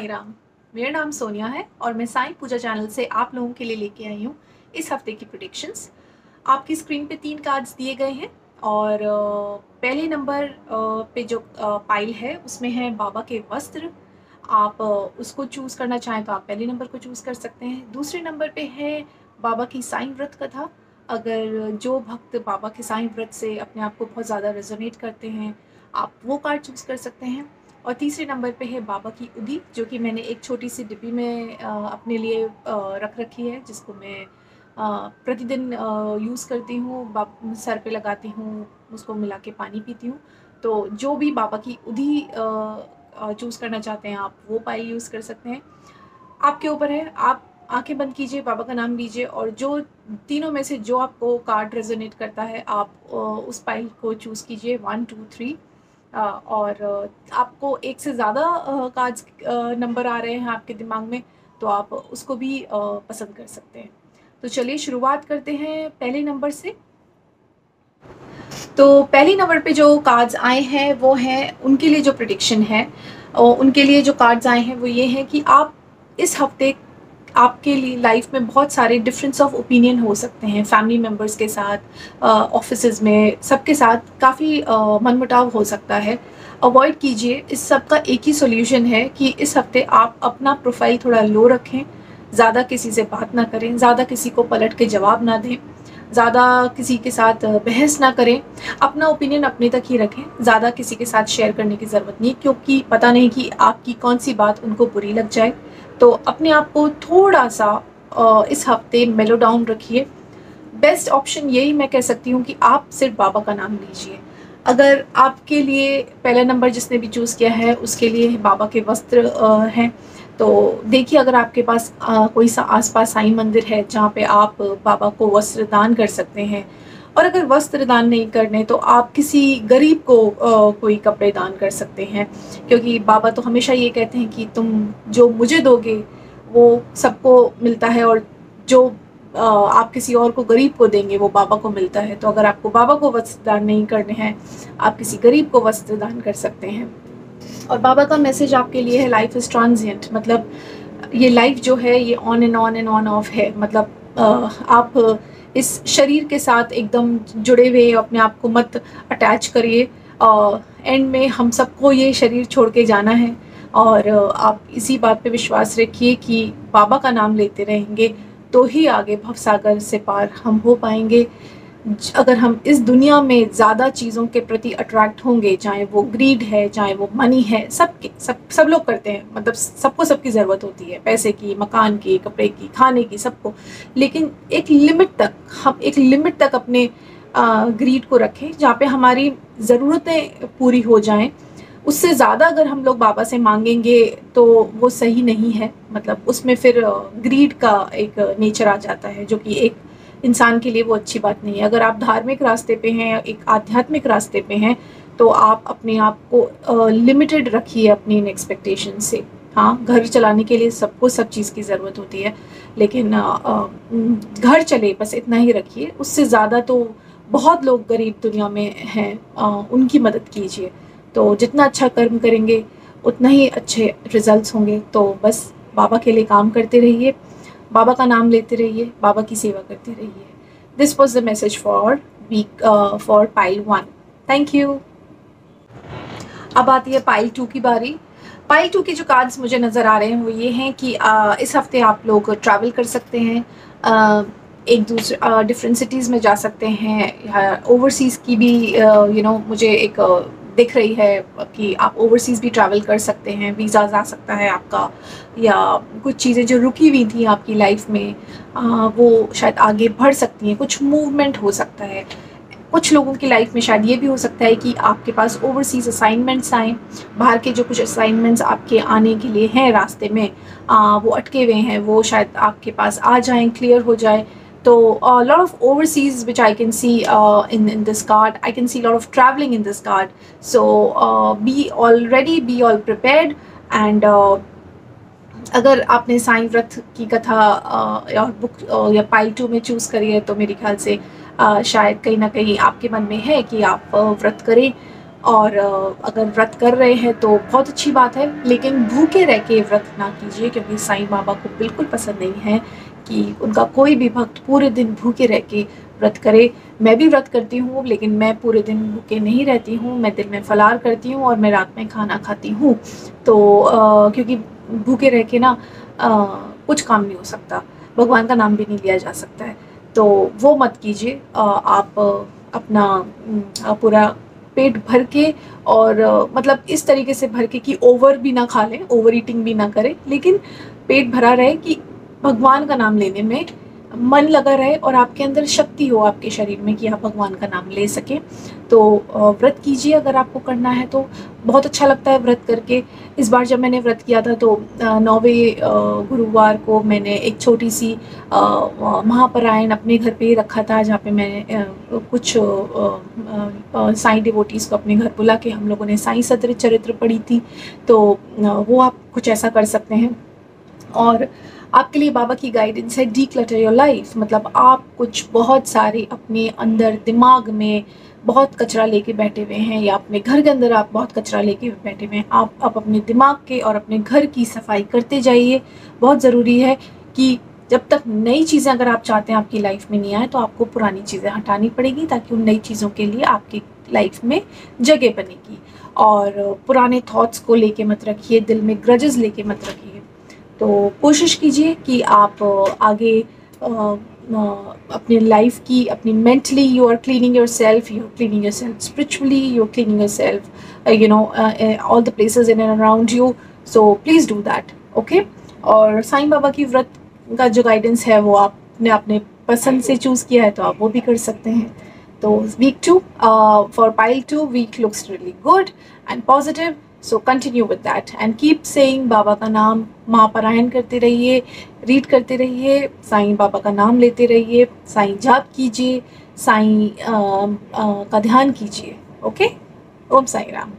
साईं राम। मेरा नाम सोनिया है और मैं साईं पूजा चैनल से आप लोगों के लिए लेके आई हूँ इस हफ्ते की प्रेडिक्शंस। आपकी स्क्रीन पे 3 कार्ड्स दिए गए हैं और पहले नंबर पे जो पाइल है उसमें है बाबा के वस्त्र। आप उसको चूज़ करना चाहें तो आप पहले नंबर को चूज़ कर सकते हैं। दूसरे नंबर पे है बाबा की साईं व्रत कथा। अगर जो भक्त बाबा के साईं व्रत से अपने आप को बहुत ज़्यादा रेजोनेट करते हैं, आप वो कार्ड चूज़ कर सकते हैं। और तीसरे नंबर पे है बाबा की उदी, जो कि मैंने एक छोटी सी डिब्बी में अपने लिए रख रखी है, जिसको मैं प्रतिदिन यूज़ करती हूँ, सर पे लगाती हूँ, उसको मिला के पानी पीती हूँ। तो जो भी बाबा की उदी चूज़ करना चाहते हैं आप वो पाइल यूज़ कर सकते हैं। आपके ऊपर है, आप आंखें बंद कीजिए, बाबा का नाम लीजिए और जो तीनों में से जो आपको कार्ड रेजोनेट करता है आप उस पाइल को चूज़ कीजिए 1 2 3। और आपको एक से ज़्यादा कार्ड्स नंबर आ रहे हैं आपके दिमाग में तो आप उसको भी पसंद कर सकते हैं। तो चलिए शुरुआत करते हैं पहले नंबर से। तो पहले नंबर पे जो कार्ड्स आए हैं वो हैं उनके लिए जो प्रेडिक्शन है, और उनके लिए जो कार्ड्स आए हैं वो ये हैं कि आप इस हफ्ते आपके लिए लाइफ में बहुत सारे डिफरेंस ऑफ ओपिनियन हो सकते हैं, फैमिली मेम्बर्स के साथ, ऑफिसेज में, सबके साथ काफ़ी मनमुटाव हो सकता है। अवॉइड कीजिए। इस सब का एक ही सॉल्यूशन है कि इस हफ्ते आप अपना प्रोफाइल थोड़ा लो रखें, ज़्यादा किसी से बात ना करें, ज़्यादा किसी को पलट के जवाब ना दें, ज़्यादा किसी के साथ बहस ना करें, अपना ओपिनियन अपने तक ही रखें, ज़्यादा किसी के साथ शेयर करने की ज़रूरत नहीं, क्योंकि पता नहीं कि आपकी कौन सी बात उनको बुरी लग जाए। तो अपने आप को थोड़ा सा इस हफ्ते मेलो डाउन रखिए। बेस्ट ऑप्शन यही मैं कह सकती हूँ कि आप सिर्फ बाबा का नाम लीजिए। अगर आपके लिए पहला नंबर जिसने भी चूज़ किया है उसके लिए बाबा के वस्त्र हैं, तो देखिए अगर आपके पास कोई सा आसपास साईं मंदिर है जहाँ पे आप बाबा को वस्त्र दान कर सकते हैं, और अगर वस्त्र दान नहीं करने तो आप किसी गरीब को कोई कपड़े दान कर सकते हैं, क्योंकि बाबा तो हमेशा ये कहते हैं कि तुम जो मुझे दोगे वो सबको मिलता है, और जो आप किसी और को, गरीब को देंगे वो बाबा को मिलता है। तो अगर आपको बाबा को वस्त्र दान नहीं करने हैं, आप किसी गरीब को वस्त्र दान कर सकते हैं। और बाबा का मैसेज आपके लिए है लाइफ इज़ ट्रांजिएंट, मतलब ये लाइफ जो है ये ऑन एंड ऑन ऑफ है। मतलब आप इस शरीर के साथ एकदम जुड़े हुए अपने आप को मत अटैच करिए। एंड में हम सबको ये शरीर छोड़ के जाना है, और आप इसी बात पे विश्वास रखिए कि बाबा का नाम लेते रहेंगे तो ही आगे भवसागर से पार हम हो पाएंगे। अगर हम इस दुनिया में ज़्यादा चीज़ों के प्रति अट्रैक्ट होंगे, चाहे वो ग्रीड है, चाहे वो मनी है, सब लोग करते हैं, मतलब सबको सबकी ज़रूरत होती है, पैसे की, मकान की, कपड़े की, खाने की, सबको। लेकिन एक लिमिट तक, हम एक लिमिट तक अपने ग्रीड को रखें जहाँ पे हमारी ज़रूरतें पूरी हो जाएं। उससे ज़्यादा अगर हम लोग बाबा से मांगेंगे तो वो सही नहीं है, मतलब उसमें फिर ग्रीड का एक नेचर आ जाता है, जो कि एक इंसान के लिए वो अच्छी बात नहीं है। अगर आप धार्मिक रास्ते पे हैं, एक आध्यात्मिक रास्ते पे हैं, तो आप अपने आप को लिमिटेड रखिए अपनी इन एक्सपेक्टेशन से। हाँ, घर चलाने के लिए सबको सब चीज़ की ज़रूरत होती है, लेकिन घर चले बस इतना ही रखिए। उससे ज़्यादा तो बहुत लोग गरीब दुनिया में हैं, उनकी मदद कीजिए। तो जितना अच्छा कर्म करेंगे उतना ही अच्छे रिजल्ट्स होंगे। तो बस बाबा के लिए काम करते रहिए, बाबा का नाम लेते रहिए, बाबा की सेवा करते रहिए। This was the message for week for pile 1। Thank you. अब आती है पाइल 2 की बारी। पाइल 2 के जो कार्ड्स मुझे नज़र आ रहे हैं वो ये हैं कि इस हफ्ते आप लोग ट्रैवल कर सकते हैं, एक दूसरे डिफरेंट सिटीज़ में जा सकते हैं। ओवरसीज़ की भी मुझे एक दिख रही है कि आप ओवरसीज़ भी ट्रैवल कर सकते हैं, वीज़ा आ सकता है आपका, या कुछ चीज़ें जो रुकी हुई थी आपकी लाइफ में वो शायद आगे बढ़ सकती हैं, कुछ मूवमेंट हो सकता है। कुछ लोगों की लाइफ में शायद ये भी हो सकता है कि आपके पास ओवरसीज़ असाइनमेंट्स आएँ, बाहर के जो कुछ असाइनमेंट्स आपके आने के लिए हैं रास्ते में, वो अटके हुए हैं, वो शायद आपके पास आ जाएँ, क्लियर हो जाए। तो lot of overseas which I can see in this card. I can see a lot of traveling in this card. So be all ready, be all prepared, and अगर आपने साईं व्रत की कथा या बुक या पाइल 2 में चूज़ करी है तो मेरे ख्याल से शायद कहीं ना कहीं आपके मन में है कि आप व्रत करें। और अगर व्रत कर रहे हैं तो बहुत अच्छी बात है, लेकिन भूखे रह के व्रत ना कीजिए, क्योंकि साईं बाबा को बिल्कुल पसंद नहीं है कि उनका कोई भी भक्त पूरे दिन भूखे रह के व्रत करे। मैं भी व्रत करती हूँ, लेकिन मैं पूरे दिन भूखे नहीं रहती हूँ, मैं दिन में फलार करती हूँ और मैं रात में खाना खाती हूँ। तो क्योंकि भूखे रह के ना कुछ काम नहीं हो सकता, भगवान का नाम भी नहीं लिया जा सकता है, तो वो मत कीजिए। आप अपना पूरा पेट भर के और मतलब इस तरीके से भर के कि ओवर भी ना खा लें, ओवर ईटिंग भी ना करें, लेकिन पेट भरा रहे कि भगवान का नाम लेने में मन लगा रहे और आपके अंदर शक्ति हो आपके शरीर में कि आप भगवान का नाम ले सकें। तो व्रत कीजिए अगर आपको करना है तो, बहुत अच्छा लगता है व्रत करके। इस बार जब मैंने व्रत किया था तो 9वें गुरुवार को मैंने एक छोटी सी महापरायण अपने घर पे ही रखा था, जहाँ पे मैंने कुछ साईं डिवोटीज़ को अपने घर बुला के हम लोगों ने साईं सदर चरित्र पढ़ी थी। तो वो आप कुछ ऐसा कर सकते हैं। और आपके लिए बाबा की गाइडेंस है डीक्लटर योर लाइफ, मतलब आप कुछ बहुत सारे अपने अंदर दिमाग में बहुत कचरा लेके बैठे हुए हैं, या अपने घर के अंदर आप बहुत कचरा लेके बैठे हुए हैं। आप अपने दिमाग के और अपने घर की सफाई करते जाइए। बहुत ज़रूरी है कि जब तक नई चीज़ें अगर आप चाहते हैं आपकी लाइफ में नहीं आए, तो आपको पुरानी चीज़ें हटानी पड़ेगी, ताकि उन नई चीज़ों के लिए आपकी लाइफ में जगह बनेगी। और पुराने थॉट्स को लेके मत रखिए, दिल में ग्रजेस लेके मत रखिए। तो कोशिश कीजिए कि आप आगे अपने लाइफ की, अपनी mentally you are cleaning your self, spiritually you are cleaning your self, you know all the places in and around you. So please do that, okay. और साईं बाबा की व्रत का जो गाइडेंस है वो आपने अपने पसंद से चूज़ किया है, तो आप वो भी कर सकते हैं। तो week 2 for pile 2 week looks really good and positive. So continue with that and keep saying Baba का नाम, महापारायण करते रहिए, रीड करते रहिए, साईं बाबा का नाम लेते रहिए, साईं जाप कीजिए, साईं का ध्यान कीजिए, ओके। ओम साईं राम।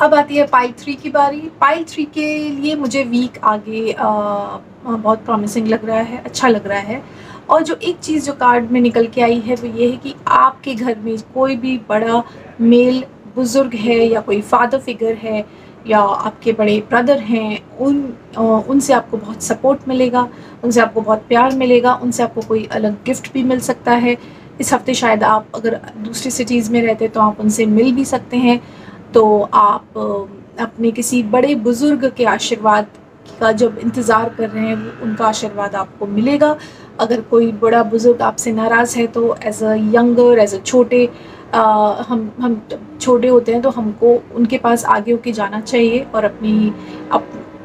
अब आती है पाइल 3 की बारी। पाइल 3 के लिए मुझे वीक आगे बहुत प्रॉमिसिंग लग रहा है, अच्छा लग रहा है। और जो एक चीज़ जो कार्ड में निकल के आई है वो ये है कि आपके घर में कोई भी बड़ा मेल बुज़ुर्ग है, या कोई फादर फिगर है, या आपके बड़े ब्रदर हैं, उनसे आपको बहुत सपोर्ट मिलेगा, उनसे आपको बहुत प्यार मिलेगा, उनसे आपको कोई अलग गिफ्ट भी मिल सकता है। इस हफ्ते शायद आप अगर दूसरी सिटीज़ में रहते तो आप उनसे मिल भी सकते हैं। तो आप अपने किसी बड़े बुज़ुर्ग के आशीर्वाद का जब इंतज़ार कर रहे हैं, उनका आशीर्वाद आपको मिलेगा। अगर कोई बड़ा बुज़ुर्ग आपसे नाराज़ है तो as a younger, as a छोटे, हम छोटे होते हैं तो हमको उनके पास आगे होके जाना चाहिए और अपनी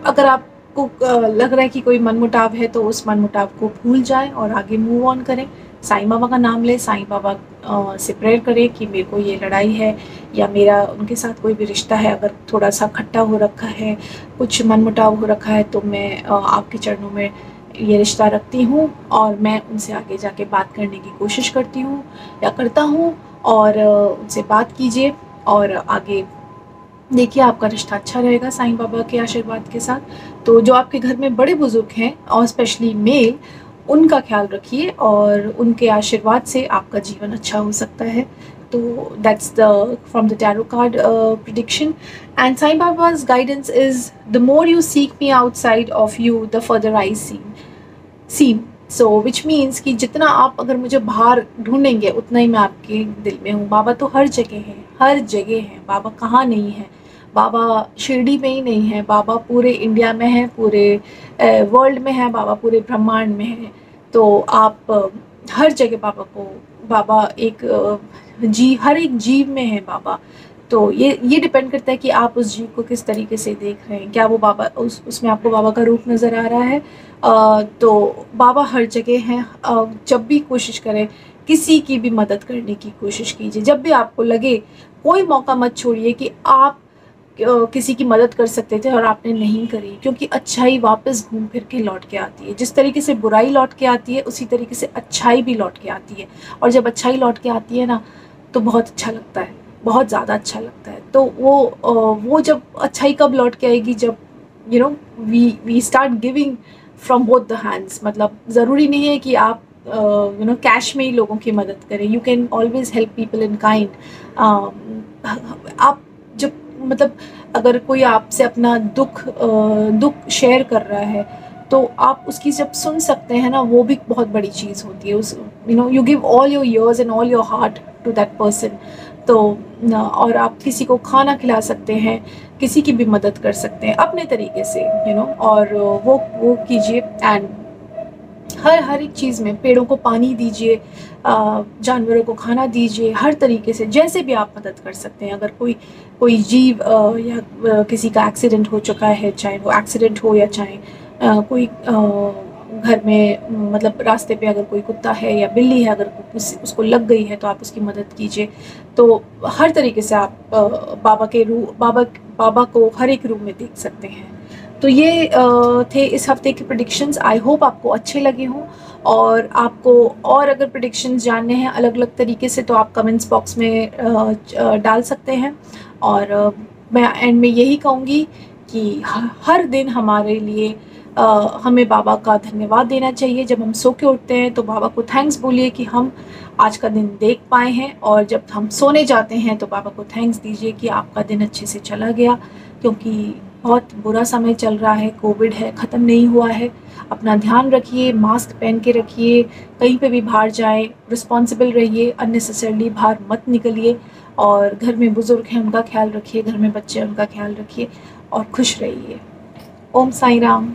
अगर आपको लग रहा है कि कोई मनमुटाव है तो उस मनमुटाव को भूल जाएं और आगे मूव ऑन करें। साईं बाबा का नाम लें, साईं बाबा से प्रेयर करें कि मेरे को ये लड़ाई है या मेरा उनके साथ कोई भी रिश्ता है अगर थोड़ा सा खट्टा हो रखा है, कुछ मनमुटाव हो रखा है, तो मैं आपके चरणों में ये रिश्ता रखती हूँ और मैं उनसे आगे जाके बात करने की कोशिश करती हूँ या करता हूँ। और उनसे बात कीजिए और आगे देखिए आपका रिश्ता अच्छा रहेगा साईं बाबा के आशीर्वाद के साथ। तो जो आपके घर में बड़े बुजुर्ग हैं और स्पेशली मेल, उनका ख्याल रखिए और उनके आशीर्वाद से आपका जीवन अच्छा हो सकता है। तो that's the from the tarot card prediction and Sai Baba's guidance is the more you seek me outside of you the further I seem। So which means कि जितना आप अगर मुझे बाहर ढूंढेंगे उतना ही मैं आपके दिल में हूँ। बाबा तो हर जगह है, हर जगह है। बाबा कहाँ नहीं है? बाबा शिरडी में ही नहीं है, बाबा पूरे इंडिया में है, पूरे वर्ल्ड में है, बाबा पूरे ब्रह्मांड में है। तो आप हर जगह बाबा एक हर एक जीव में है बाबा। तो ये डिपेंड करता है कि आप उस जीव को किस तरीके से देख रहे हैं। क्या वो बाबा उसमें आपको बाबा का रूप नज़र आ रहा है? तो बाबा हर जगह हैं। जब भी कोशिश करें, किसी की भी मदद करने की कोशिश कीजिए। जब भी आपको लगे, कोई मौका मत छोड़िए कि आप किसी की मदद कर सकते थे और आपने नहीं करी, क्योंकि अच्छाई वापस घूम फिर के लौट के आती है। जिस तरीके से बुराई लौट के आती है उसी तरीके से अच्छाई भी लौट के आती है। और जब अच्छाई लौट के आती है ना, तो बहुत अच्छा लगता है, बहुत ज़्यादा अच्छा लगता है। तो वो जब अच्छाई कब लौट के आएगी? जब we start giving from both the hands. मतलब ज़रूरी नहीं है कि आप कैश में ही लोगों की मदद करें। You can always help people in kind. आप जब मतलब अगर कोई आपसे अपना दुख शेयर कर रहा है तो आप उसकी जब सुन सकते हैं ना, वो भी बहुत बड़ी चीज़ होती है। उस you give all your ears and all your heart to that person. तो और आप किसी को खाना खिला सकते हैं, किसी की भी मदद कर सकते हैं अपने तरीके से, और वो कीजिए। एंड हर एक चीज़ में पेड़ों को पानी दीजिए, जानवरों को खाना दीजिए, हर तरीके से जैसे भी आप मदद कर सकते हैं। अगर कोई जीव या किसी का एक्सीडेंट हो चुका है, चाहे वो एक्सीडेंट हो या चाहे कोई घर में मतलब रास्ते पे अगर कोई कुत्ता है या बिल्ली है, अगर उसको लग गई है तो आप उसकी मदद कीजिए। तो हर तरीके से आप बाबा को हर एक रूप में देख सकते हैं। तो ये थे इस हफ्ते के प्रेडिक्शंस। आई होप आपको अच्छे लगे हों। और आपको और अगर प्रेडिक्शंस जानने हैं अलग अलग तरीके से तो आप कमेंट्स बॉक्स में डाल सकते हैं। और मैं एंड में यही कहूँगी कि हर दिन हमारे लिए हमें बाबा का धन्यवाद देना चाहिए। जब हम सो के उठते हैं तो बाबा को थैंक्स बोलिए कि हम आज का दिन देख पाए हैं, और जब हम सोने जाते हैं तो बाबा को थैंक्स दीजिए कि आपका दिन अच्छे से चला गया। क्योंकि बहुत बुरा समय चल रहा है, कोविड है, ख़त्म नहीं हुआ है। अपना ध्यान रखिए, मास्क पहन के रखिए, कहीं पे भी बाहर जाएं रिस्पॉन्सिबल रहिए, अननेसेसरली बाहर मत निकलिए। और घर में बुज़ुर्ग हैं उनका ख्याल रखिए, घर में बच्चे हैं उनका ख्याल रखिए, और खुश रहिए। ओम साई राम।